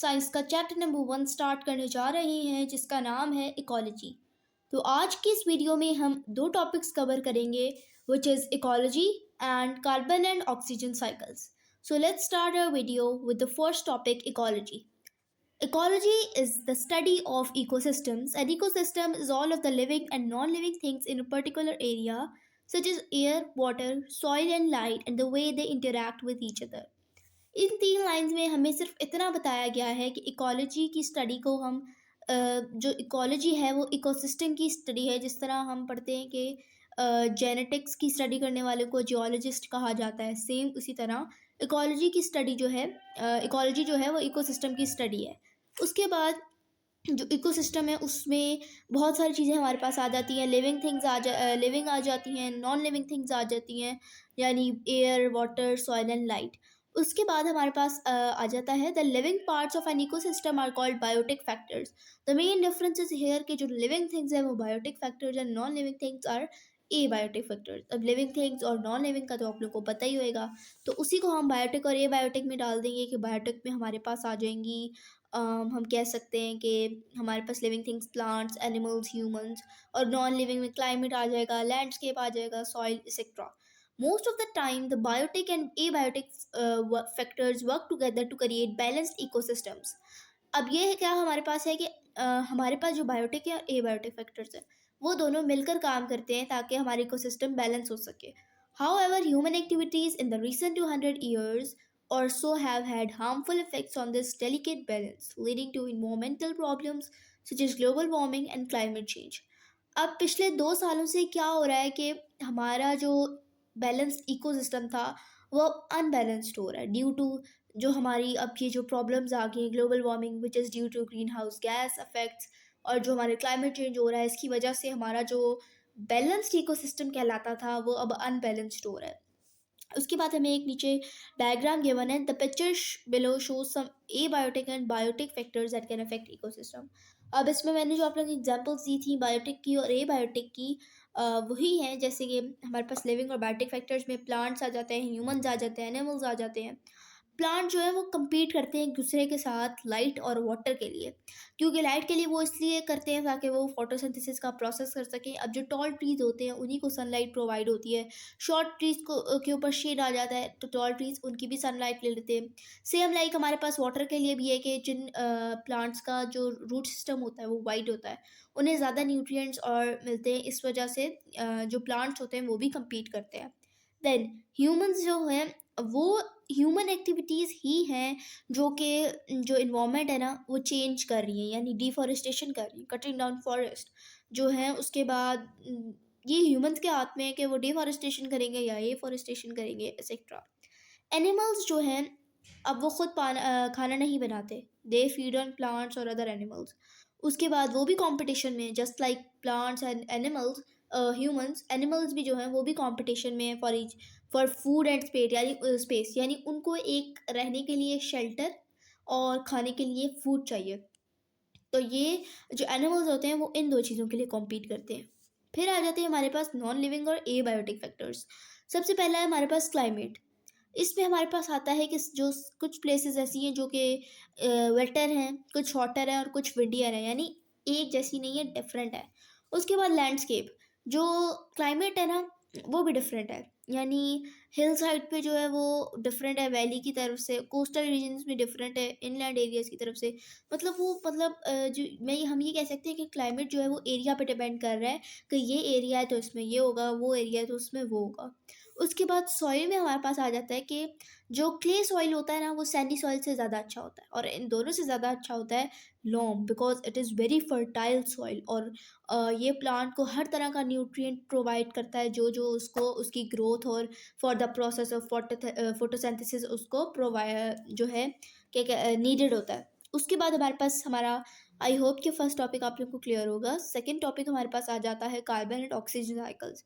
Science का chapter number 1 start करने जा रहे हैं जिसका नाम है इकोलॉजी। तो आज की इस वीडियो में हम दो टॉपिक्स कवर करेंगे which is ecology and carbon and oxygen cycles. So let's start our video with the first topic ecology. Ecology is the study of ecosystems. An ecosystem is all of the living and non-living things in a particular area, such as air, water, soil, and light, and the way they interact with each other. In 3 lines में हमें सिर्फ इतना बताया गया है कि ecology की study को हम जो इकोलॉजी है वो इकोसिस्टम की स्टडी है। जिस तरह हम पढ़ते हैं कि जेनेटिक्स की स्टडी करने वाले को जियोलॉजिस्ट कहा जाता है, सेम उसी तरह इकोलॉजी की स्टडी जो है इकोलॉजी जो है वो इकोसिस्टम की स्टडी है। उसके बाद जो इकोसिस्टम है उसमें बहुत सारी चीज़ें हमारे पास आ जाती हैं। लिविंग आ जाती हैं, नॉन लिविंग थिंग्स आ जाती हैं, यानी air, water, soil and light. उसके बाद हमारे पास आ जाता है the living parts of an ecosystem are called biotic factors. The main difference is here के जो लिविंग थिंग्स हैं वो biotic factors and non living things are abiotic factors. अब लिविंग थिंग्स और नॉन लिविंग का तो आप लोगों को पता ही होगा, तो उसी को हम बायोटिक और ए बायोटिक में डाल देंगे कि बायोटिक में हमारे पास आ जाएंगी हम कह सकते हैं कि हमारे पास living things plants, animals, humans, और नॉन लिविंग में क्लाइमेट आ जाएगा, लैंडस्केप आ जाएगा, soil etcetera. Most of the time, the biotic and abiotic factors work together to create balanced ecosystems. अब ये है क्या हमारे पास है कि हमारे पास जो बायोटिक या एबायोटिक फैक्टर्स हैं वो दोनों मिलकर काम करते हैं ताकि हमारा इकोसिस्टम बैलेंस हो सके। However, human activities in the recent 200 years or so have had harmful effects on this delicate balance, leading to environmental problems such as global warming and climate change. अब पिछले 2 सालों से क्या हो रहा है कि हमारा जो बैलेंस्ड इकोसिस्टम था वो अनबैलेंस्ड हो रहा है ड्यू टू जो हमारी अब ये जो प्रॉब्लम्स आ गई हैं, global warming which is due to greenhouse gas effects, और जो हमारे क्लाइमेट चेंज हो रहा है इसकी वजह से हमारा जो बैलेंस्ड इकोसिस्टम कहलाता था वो अब अनबैलेंस्ड हो रहा है। उसके बाद हमें एक नीचे डायग्राम गिवन है, the picture below shows some abiotic and biotic factors that can affect ecosystem. अब इसमें मैंने जो आप लोगों को एग्जांपल्स दी थी बायोटिक की और एबायोटिक की, वही हैं जैसे कि हमारे पास लिविंग और बायोटिक फैक्टर्स में प्लांट्स आ जाते हैं, ह्यूमंस आ जाते हैं, एनिमल्स आ जाते हैं। प्लांट जो है वो compete करते हैं एक दूसरे के साथ लाइट और वाटर के लिए, क्योंकि लाइट के लिए वो इसलिए करते हैं ताकि वो फोटोसिंथेसिस का प्रोसेस कर सकें। अब जो टॉल ट्रीज होते हैं उन्हीं को सनलाइट प्रोवाइड होती है, शॉर्ट ट्रीज को के ऊपर शेड आ जाता है तो टॉल ट्रीज उनकी भी सनलाइट ले लेते हैं। सेम लाइक हमारे पास वाटर के लिए भी है कि जिन प्लांट्स का जो रूट सिस्टम होता है वो वाइड होता है, उन्हें ज़्यादा न्यूट्रिएंट्स और मिलते हैं, इस वजह से जो प्लांट्स होते हैं वो भी compete करते हैं। देन ह्यूमंस जो हैं वो ह्यूमन एक्टिविटीज़ ही हैं जो कि जो इन्वामेंट है ना वो चेंज कर रही हैं, यानी डिफॉरेस्टेशन कर रही हैं, कटिंग डाउन फॉरेस्ट जो है। उसके बाद ये ह्यूमंस के हाथ में है कि वो डिफॉरेस्टेशन करेंगे या एफॉरेस्टेशन करेंगे एक्सेट्रा। एनिमल्स जो हैं अब वो खुद खाना नहीं बनाते, दे फीड ऑन प्लांट्स और अदर एनिमल्स। उसके बाद वो भी कंपटीशन में, just like plants and animals, humans, animals भी जो हैं वो भी कंपटीशन में फॉर फूड एंड स्पेस, यानी उनको एक रहने के लिए शेल्टर और खाने के लिए फूड चाहिए। तो ये जो एनिमल्स होते हैं वो इन 2 चीज़ों के लिए कॉम्पीट करते हैं। फिर आ जाते हैं हमारे पास नॉन लिविंग और एबायोटिक फैक्टर्स। सबसे पहला है हमारे पास क्लाइमेट। इसमें हमारे पास आता है कि जो कुछ प्लेसेस ऐसी हैं जो कि वेटर हैं, कुछ हॉटर हैं और कुछ विंडियर हैं, यानी एक जैसी नहीं है, डिफरेंट है। उसके बाद लैंडस्केप, जो क्लाइमेट है ना वो भी डिफरेंट है, यानी हिल साइड पे जो है वो डिफरेंट है, वैली की तरफ से, कोस्टल रीजन्स में डिफरेंट है, इनलैंड एरियाज़ की तरफ से। मतलब जो हम ये कह सकते हैं कि क्लाइमेट जो है वो एरिया पे डिपेंड कर रहा है कि ये एरिया है तो इसमें ये होगा, वो एरिया है तो उसमें वो होगा। उसके बाद सॉइल में हमारे पास आ जाता है कि जो क्ले सॉइल होता है ना वो सैंडी सॉइल से ज़्यादा अच्छा होता है, और इन दोनों से ज़्यादा अच्छा होता है Lomb, because it is very fertile soil, और ये प्लांट को हर तरह का न्यूट्रिएंट प्रोवाइड करता है जो जो उसको उसकी ग्रोथ और for the process of photosynthesis उसको प्रोवाइड जो है क्या नीडेड होता है। उसके बाद हमारे पास आई होप कि फर्स्ट टॉपिक आप लोग को क्लियर होगा। सेकेंड टॉपिक हमारे पास आ जाता है carbon and oxygen cycles.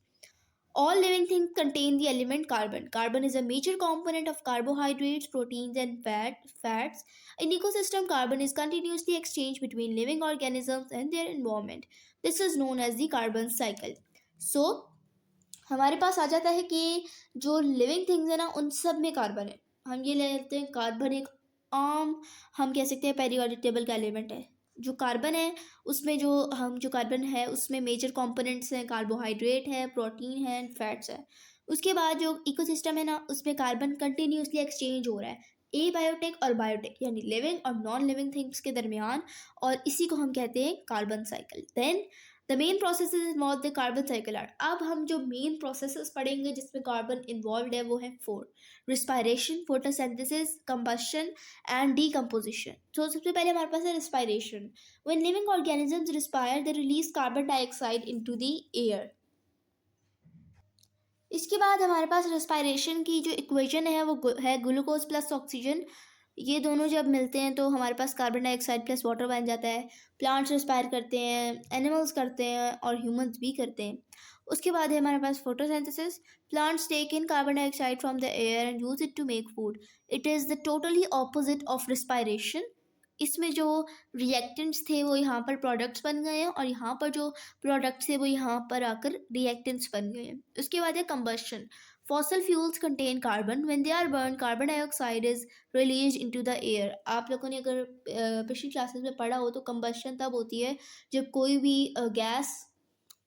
All living things contain the element carbon. Carbon is a major component of carbohydrates, proteins, and fats. In ecosystem, carbon is continuously exchanged between living organisms and their environment. This is known as the carbon cycle. So, हमारे पास आ जाता है कि जो living things है ना उन सब में कार्बन है। हम ये ले लेते हैं कार्बन एक आम हम कह सकते हैं पीरियोडिक टेबल का एलिमेंट है। जो कार्बन है उसमें जो कार्बन है उसमें मेजर कंपोनेंट्स हैं, कार्बोहाइड्रेट है, प्रोटीन है एंड फैट्स है। उसके बाद जो इकोसिस्टम है ना, उसमें कार्बन कंटिन्यूसली एक्सचेंज हो रहा है एबायोटिक और बायोटिक यानी लिविंग और नॉन लिविंग थिंग्स के दरमियान, और इसी को हम कहते हैं carbon cycle. Then the main process involve the carbon cycle are. अब हम जो मेन प्रोसेसेस पढ़ेंगे जिसमें कार्बन इन्वॉल्व है वो है four: respiration, photosynthesis, combustion and decomposition. तो सबसे पहले हमारे पास है respiration. When living organisms respire they release carbon dioxide into the air. इसके बाद हमारे पास रेस्पायरेशन की जो इक्वेशन है वो है ग्लूकोज प्लस ऑक्सीजन। ये दोनों जब मिलते हैं तो हमारे पास कार्बन डाइऑक्साइड प्लस वाटर बन जाता है। प्लांट्स रेस्पायर करते हैं, एनिमल्स करते हैं और ह्यूमंस भी करते हैं। उसके बाद है हमारे पास photosynthesis. Plants take in carbon dioxide from the air and use it to make food. It is the totally opposite of respiration. इसमें जो रिएक्टेंट्स थे वो यहाँ पर प्रोडक्ट्स बन गए हैं और यहाँ पर जो प्रोडक्ट्स थे वो यहाँ पर आकर रिएक्टेंट्स बन गए हैं। उसके बाद है combustion. Fossil fuels contain carbon, when they are burn carbon dioxide is release into the air. आप लोगों ने अगर पिछली क्लासेस में पढ़ा हो तो कंबशन तब होती है जब कोई भी गैस,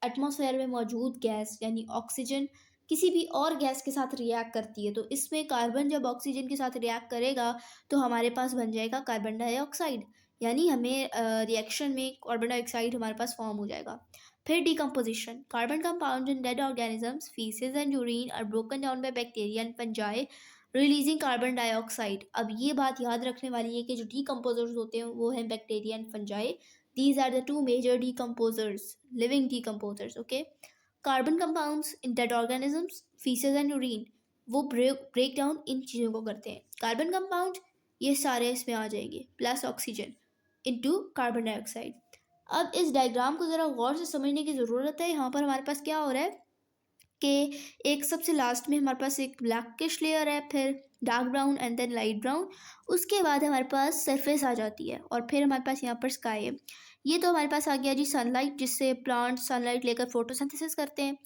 एटमॉस्फेयर में मौजूद गैस यानी ऑक्सीजन किसी भी और गैस के साथ रिएक्ट करती है। तो इसमें कार्बन जब ऑक्सीजन के साथ रिएक्ट करेगा तो हमारे पास बन जाएगा कार्बन डाइऑक्साइड, यानी हमें रिएक्शन में कार्बन डाइऑक्साइड हमारे पास फॉर्म हो जाएगा। फिर decomposition. Carbon compound in dead organisms, faeces and urine are broken down by bacteria and fungi releasing carbon dioxide. अब ये बात याद रखने वाली है कि जो डीकम्पोजर्स होते हैं वो हैं bacteria and fungi. These are the two major decomposers, living decomposers, okay? Carbon compounds in dead organisms, feces and urine, वो ब्रेक डाउन इन चीज़ों को करते हैं। कार्बन कंपाउंड ये सारे इसमें आ जाएंगे plus oxygen into carbon dioxide. अब इस डायग्राम को ज़रा गौर से समझने की ज़रूरत है। यहाँ पर हमारे पास क्या हो रहा है कि एक सबसे लास्ट में हमारे पास एक ब्लैकिश लेयर है, फिर dark brown and then light brown. उसके बाद हमारे पास सरफेस आ जाती है और फिर हमारे पास यहाँ पर स्काई है। ये तो हमारे पास आ गया जी सनलाइट, जिससे प्लांट सनलाइट लेकर फोटोसिंथेसिस करते हैं।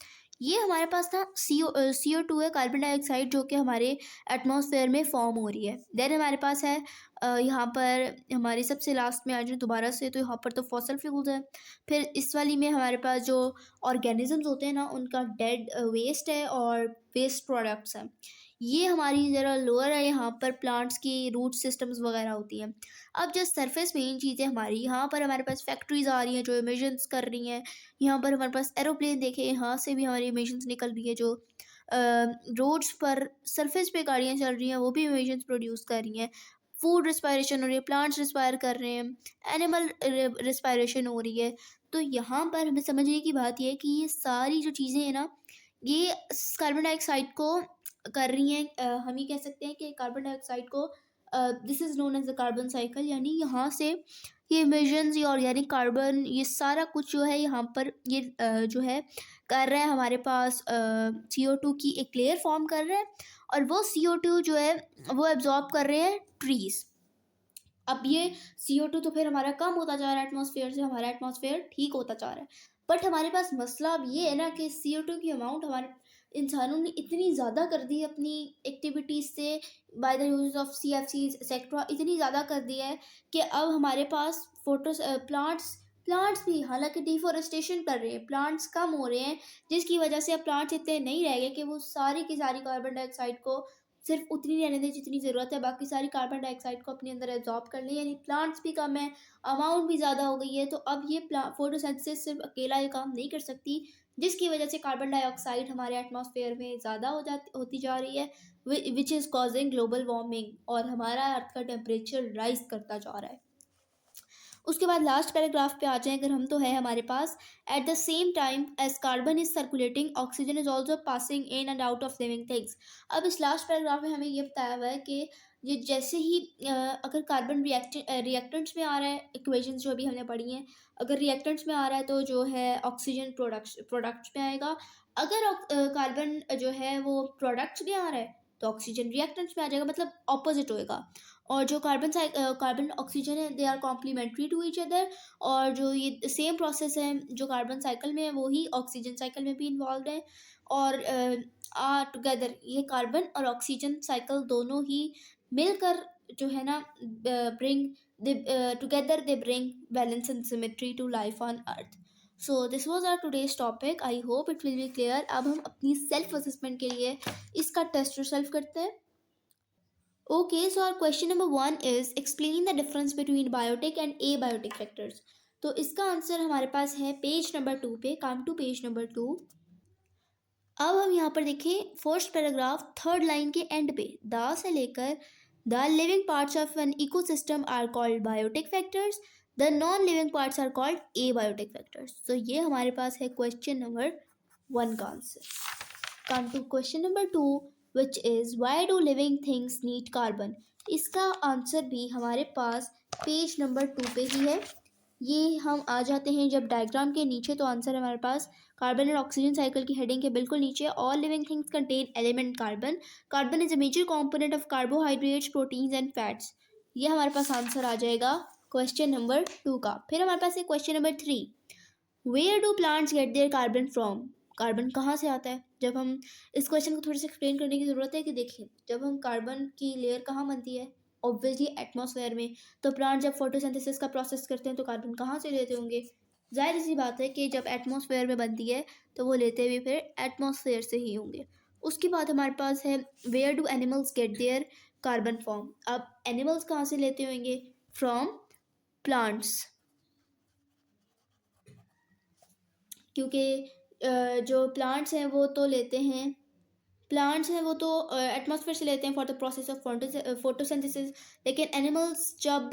ये हमारे पास ना CO2 है, कार्बन डाइऑक्साइड, जो कि हमारे एटमॉस्फेयर में फॉर्म हो रही है। देन हमारे पास है यहाँ पर हमारे सबसे लास्ट में आ जाए दोबारा से, तो यहाँ पर तो फॉसल फ्यूल्स है। फिर इस वाली में हमारे पास जो ऑर्गेनिजम्स होते हैं ना उनका डेड वेस्ट है और वेस्ट प्रोडक्ट्स हैं। ये हमारी ज़रा लोअर है, यहाँ पर प्लांट्स की रूट सिस्टम्स वगैरह होती हैं। अब जो सरफेस मेन चीज़ें हमारी, यहाँ पर हमारे पास फैक्ट्रीज आ रही हैं जो इमिशंस कर रही हैं। यहाँ पर हमारे पास एरोप्लेन देखें, यहाँ से भी हमारी इमिशंस निकल रही है। जो रोड्स पर सरफेस पे गाड़ियाँ चल रही हैं वो भी इमिशंस प्रोड्यूस कर रही हैं। फूड रिस्पायरेशन हो रही है, प्लांट्स रिस्पायर कर रहे हैं, एनिमल रिस्पायरेशन हो रही है। तो यहाँ पर हमें समझने की बात यह है कि ये सारी जो चीज़ें हैं ना ये कार्बन डाइऑक्साइड को कर रही हैं। हम ये कह सकते हैं कि कार्बन डाइऑक्साइड को this is known as the carbon cycle, यानी यहाँ से ये इमिशंस, ये ऑर्गेनिक कार्बन, ये सारा कुछ जो है यहाँ पर ये जो है कर रहा है हमारे पास CO2 की एक लेयर फॉर्म कर रहा है और वो CO2 जो है वो एब्जॉर्ब कर रहे हैं ट्रीज़। अब ये CO2 तो फिर हमारा कम होता जा रहा है एटमॉस्फेयर से, हमारा एटमॉस्फेयर ठीक होता जा रहा है। बट हमारे पास मसला अब ये है ना कि CO2 की अमाउंट हमारे इंसानों ने इतनी ज़्यादा कर दी है अपनी एक्टिविटीज़ से, by the use of CFCs etcetera, इतनी ज़्यादा कर दिया है कि अब हमारे पास प्लांट्स भी हालांकि डिफॉरेस्टेशन कर रहे हैं, प्लांट्स कम हो रहे हैं, जिसकी वजह से अब प्लांट्स इतने नहीं रह गए कि वो सारी की सारी कार्बन डाइऑक्साइड को सिर्फ उतनी रहने दें जितनी ज़रूरत है, बाकी सारी कार्बन डाइऑक्साइड को अपने अंदर एब्जॉर्ब कर लें। यानी प्लांट्स भी कम है, अमाउंट भी ज़्यादा हो गई है। तो अब ये फोटोसिंथेसिस सिर्फ अकेला ये काम नहीं कर सकती, जिसकी वजह से कार्बन डाइऑक्साइड हमारे एटमॉस्फेयर में ज़्यादा होती जा रही है, which is causing global warming, और हमारा अर्थ का टेम्परेचर राइज करता जा रहा है। उसके बाद लास्ट पैराग्राफ पे आ जाएं अगर हम, तो है हमारे पास at the same time as carbon is circulating oxygen is also passing in and out of living things. अब इस लास्ट पैराग्राफ में हमें ये बताया हुआ है कि ये जैसे ही अगर कार्बन रिएक्टेंट्स में आ रहा है, इक्वेशंस जो अभी हमने पढ़ी हैं, अगर रिएक्टेंट्स में आ रहा है तो जो है ऑक्सीजन प्रोडक्ट्स में आएगा। अगर कार्बन जो है वो प्रोडक्ट्स में आ रहा है तो ऑक्सीजन रिएक्टेंट्स में आ जाएगा, मतलब ऑपोजिट होएगा। और जो कार्बन ऑक्सीजन है they are complementary to each other, और जो ये सेम प्रोसेस है जो कार्बन साइकिल में है वही ऑक्सीजन साइकिल में भी इन्वॉल्व है। और टुगेदर ये कार्बन और ऑक्सीजन साइकिल दोनों ही मिलकर जो है ना bring together they bring balance and symmetry to life on Earth. So this was our today's topic, I hope it will be clear. अब हम अपनी सेल्फ असेसमेंट के लिए इसका टेस्ट रिजल्व करते हैं। Okay, so our question number 1 is explaining the difference between biotic and abiotic factors. तो इसका आंसर हमारे पास है पेज नंबर 2 पे। Come to page number 2। अब हम यहाँ पर देखें फर्स्ट पैराग्राफ थर्ड लाइन के एंड पे द से लेकर the living parts of an ecosystem are called biotic factors, the non living parts are called abiotic factors. तो ये हमारे पास है क्वेश्चन नंबर 1 का answer. Come to question number 2 which is why do living things need carbon. इसका answer भी हमारे पास page number 2 पे ही है। ये हम आ जाते हैं जब डायग्राम के नीचे, तो आंसर हमारे पास कार्बन एंड ऑक्सीजन साइकिल की हेडिंग के बिल्कुल नीचे all living things contain element carbon, carbon is a major component of carbohydrates proteins and fats. ये हमारे पास आंसर आ जाएगा क्वेश्चन नंबर 2 का। फिर हमारे पास है question number 3, where do plants get their carbon from. Carbon कहाँ से आता है। जब हम इस क्वेश्चन को थोड़ी सी एक्सप्लेन करने की ज़रूरत है कि देखिए जब हम कार्बन की लेयर कहाँ बनती है, ऑब्वियसली एटमॉस्फेयर में। तो प्लांट जब फोटोसिंथेसिस का प्रोसेस करते हैं तो कार्बन कहाँ से लेते होंगे। जाहिर सी बात है कि जब एटमॉस्फेयर में बनती है तो वो लेते हुए फिर एटमॉस्फेयर से ही होंगे। उसके बाद हमारे पास है where do animals get their carbon form. अब एनिमल्स कहाँ से लेते होंगे, फ्रॉम प्लांट्स, क्योंकि जो प्लांट्स हैं वो तो लेते हैं, प्लांट्स हैं वो तो एटमॉस्फेयर से लेते हैं for the process of photosynthesis. लेकिन एनिमल्स जब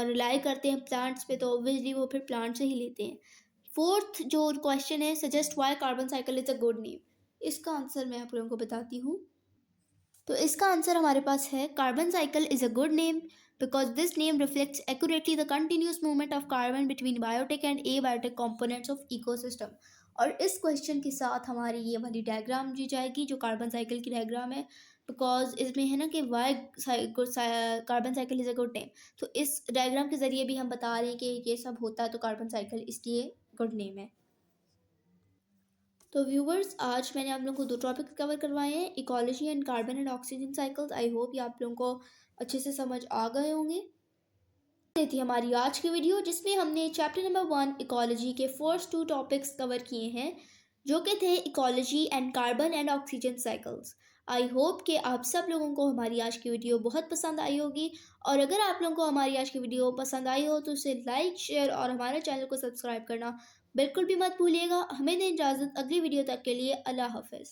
रिलाई करते हैं प्लांट्स पे तो ऑब्वियसली वो फिर प्लांट से ही लेते हैं। फोर्थ जो क्वेश्चन है, suggest why carbon cycle is a good name. इसका आंसर मैं आप लोगों को बताती हूँ। तो इसका आंसर हमारे पास है carbon cycle is a good name because this name reflects accurately the continuous movement of carbon between biotic and abiotic components of ecosystem. और इस क्वेश्चन के साथ हमारी ये वाली डायग्राम दी जाएगी जो कार्बन साइकिल की डायग्राम है, बिकॉज इसमें है ना कि why carbon cycle is a good name. तो इस डायग्राम के ज़रिए भी हम बता रहे हैं कि ये सब होता है तो कार्बन साइकिल इसलिए गुड नेम है। तो व्यूवर्स, आज मैंने आप लोगों को 2 टॉपिक्स कवर करवाए हैं, ecology and carbon and oxygen cycles. I hope ये आप लोगों को अच्छे से समझ आ गए होंगे। ये थी हमारी आज की वीडियो जिसमें हमने चैप्टर नंबर 1 इकोलॉजी के फर्स्ट 2 टॉपिक्स कवर किए हैं जो कि थे ecology and carbon and oxygen cycles. I hope कि आप सब लोगों को हमारी आज की वीडियो बहुत पसंद आई होगी, और अगर आप लोगों को हमारी आज की वीडियो पसंद आई हो तो उसे लाइक, शेयर और हमारे चैनल को सब्सक्राइब करना बिल्कुल भी मत भूलिएगा। हमें दें इजाज़त अगली वीडियो तक के लिए। अल्लाह हाफ़िज़।